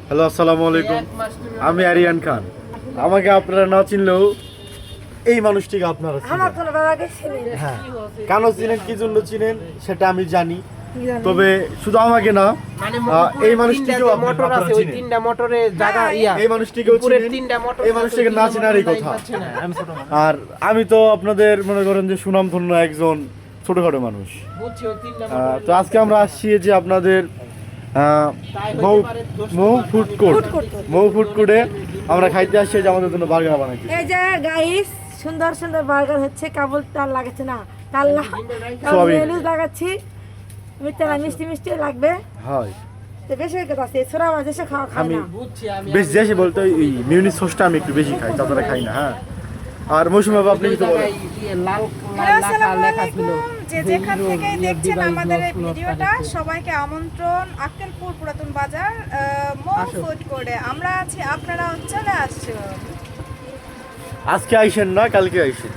Hello, আসসালামু আলাইকুম। আমি আরিয়ান খান। আমাকে আপনারা না চিনলেও এই মানুষটিকে আপনারা চিনেন। হ্যাঁ, কেন চিনেন, কি জন্য চিনেন সেটা আমি জানি, তবে শুধু আমাকে না, এই মানুষটিকেও আপনারা চিনেন। তিনটা মোটরে জায়গা এই মানুষটিকেও চিনেন, এই মানুষটিকে না চেনারই কথা। আর আমি তো আপনাদের মনে করেন যে সুনামধন্য একজন ছোটখাটো মানুষ। তো আজকে আমরা আসছি যে আপনাদের মৌ ফুড কোর্টে আমরা খাইতে আসছি, যে আমাদের জন্য বার্গার বানাইছি। এই যে গাইস, সুন্দর সুন্দর বার্গার হচ্ছে, কেবল তার লাগাচ্ছে না, তার লাগাচ্ছি, মিষ্টি মিষ্টি লাগবে। হয় তো বেশি কথা আছে, ছোড়া মাঝে সে খাওয়া খায় না। বেশি বেশি বলতে ওই মিউনিস সসটা আমি একটু বেশি খাই, তাছাড়া খাই না। হ্যাঁ, আর মৌসুমী বাবা আপনি কিছু বলেন। যে যেখান থেকে দেখছেন আমাদের এই ভিডিওটা, সবাইকে আমন্ত্রণ আক্কেলপুর পুরাতন বাজার মৌ ফুড কোর্টে। আমরা আছি, আপনারা চলে আসছেন। আজকে আইসেন না, কালকে আইসেন।